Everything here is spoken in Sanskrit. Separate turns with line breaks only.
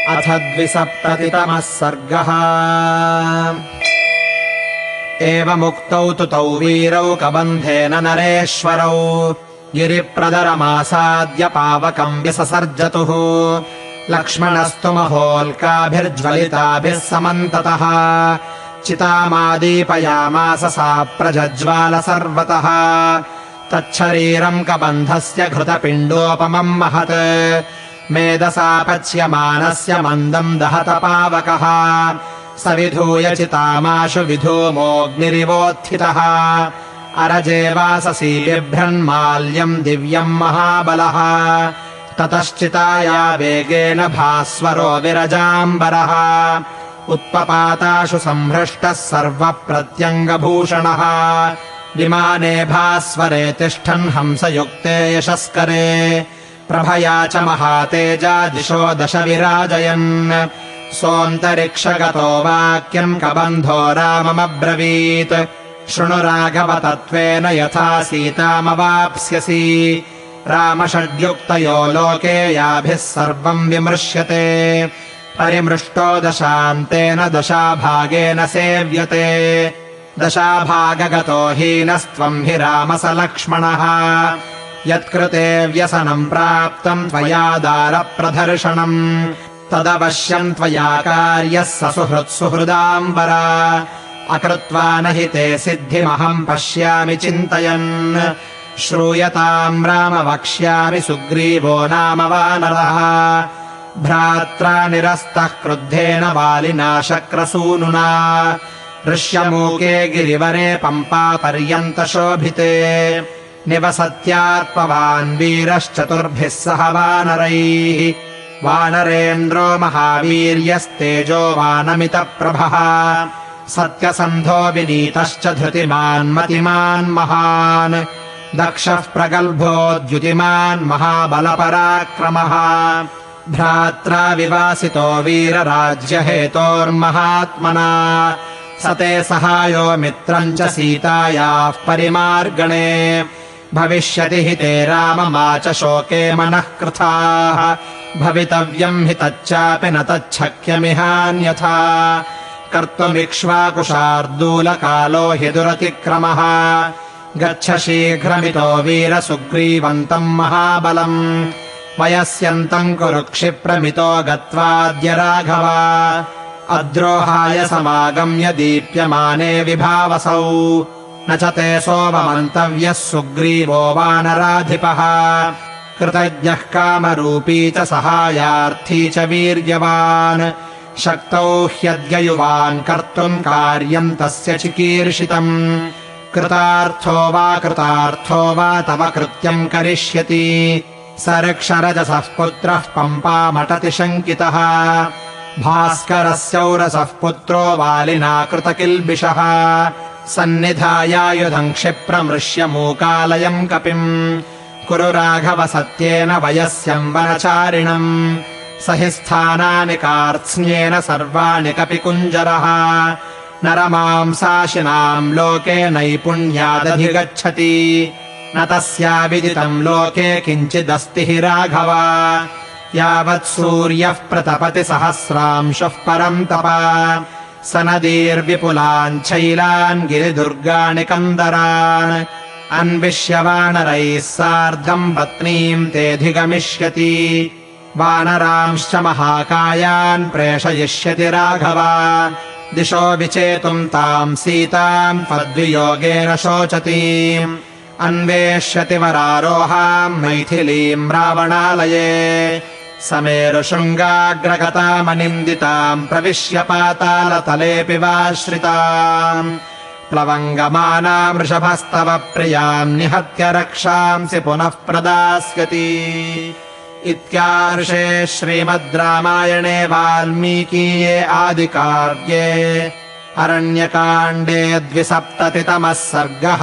अथ द्विसप्ततितमः सर्गः। एवमुक्तौ तु तौ वीरौ कबन्धेन नरेश्वरौ गिरिप्रदरमासाद्य पावकम् व्यससर्जतुः। लक्ष्मणस्तु महोल्काभिर्ज्वलिताभिः समन्ततः चितामादीपयामास सा प्रजज्वाल सर्वतः। तच्छरीरम् कबन्धस्य घृतपिण्डोपमम् महत् मेधसा पच्यमानस्य मन्दम् दहत पावकः। स विधूय चितामाशु विधूमोऽग्निरिवोत्थितः। अरजे वाससी बिभ्रन्माल्यम् दिव्यम् महाबलः। ततश्चिताया वेगेन भास्वरो विरजाम्बरः। उत्पपाताशु संहृष्टः सर्वप्रत्यङ्गभूषणः। विमाने भास्वरे तिष्ठन् हंसयुक्ते यशस्करे। प्रभया च महातेजा दिशो दश विराजयन्। सोऽन्तरिक्षगतो वाक्यम् कबन्धो राममब्रवीत्। शृणु राघव तत्त्वेन यथा सीतामवाप्स्यसि। रामषड्युक्तयो लोके याभिः सर्वम् विमृश्यते। परिमृष्टो दशान्तेन दशाभागेन सेव्यते। दशाभागगतो हीनस्त्वम् हि राम स लक्ष्मणः। यत्कृते व्यसनम् प्राप्तम् त्वया दारप्रदर्शनम्। तदवश्यम् त्वया कार्यः स सुहृत्सुहृदाम्बर। अकृत्वा न हि ते सिद्धिमहम् पश्यामि चिन्तयन्। श्रूयताम् राम वक्ष्यामि सुग्रीवो नाम वानरः। भ्रात्रा निरस्तः क्रुद्धेन वालिना शक्रसूनुना। ऋष्यमूके गिरिवरे पम्पापर्यन्तशोभिते। निवसत्यात्मवान् वीरश्चतुर्भिः सह वानरैः। वानरेन्द्रो महावीर्यस्तेजो वानमितप्रभः। सत्यसन्धो विनीतश्च धृतिमान् मतिमान् महान्। दक्षः प्रगल्भोद्युतिमान् महाबलपराक्रमः। भ्रात्रा विवासितो वीरराज्यहेतोर्महात्मना। स ते सहायो मित्रम् च सीतायाः परिमार्गणे। भविष्यति हि ते राममा च शोके मनः कृताः। भवितव्यम् हि तच्चापि न तच्छक्यमिहान्यथा। कर्तुमिक्ष्वाकुशार्दूलकालो हि दुरतिक्रमः। गच्छ शीघ्रमितो वीरसुग्रीवन्तम् महाबलम्। वयस्यन्तम् कुरु क्षिप्रमितो गत्वाद्य राघव। अद्रोहाय समागम्य दीप्यमाने विभावसौ। न च ते सोममन्तव्यः सुग्रीवो वानराधिपः। कृतज्ञः कामरूपी च सहायार्थी च वीर्यवान्। शक्तौ ह्यद्य युवान् कर्तुम् कार्यम् तस्य चिकीर्षितम्। कृतार्थो वा तव कृत्यम् करिष्यति। स ऋक्षरजसः पुत्रः पम्पामटति शङ्कितः। भास्करस्यौरसः पुत्रो वालिना कृतकिल्बिषः। सन्निधायायुधम् क्षिप्रमृष्यमूकालयम् कपिम्। कुरु राघव सत्येन वयस्यम् वनचारिणम्। स हि स्थानानि कार्त्स्न्येन सर्वाणि कपिकुञ्जरः। नरमांसाशिनाम् लोके नैपुण्यादधिगच्छति। न तस्याविदितम् लोके किञ्चिदस्ति हि राघव। यावत् सूर्यः प्रतपति सहस्रांशः परम् तप। स नदीर्विपुलान् शैलान् गिरिदुर्गाणि कन्दरान्। अन्विष्य वानरैः सार्धम् पत्नीम् तेऽधिगमिष्यति। वानरांश्च महाकायान् प्रेषयिष्यति राघव। दिशो विचेतुम् ताम् सीताम् त्वद्वियोगेन शोचतीम्। अन्वेष्यति वरारोहाम् मैथिलीम् रावणालये। समेरुशृङ्गाग्रगतामनिन्दिताम् प्रविश्य पातालतलेऽपि वाश्रिताम्। प्लवङ्गमानाम् वृषभस्तव प्रियाम् निहत्य रक्षांसि पुनः प्रदास्यति। इत्यार्षे श्रीमद् रामायणे वाल्मीकीये आदिकाव्ये अरण्यकाण्डे 2सप्ततितमः सर्गः।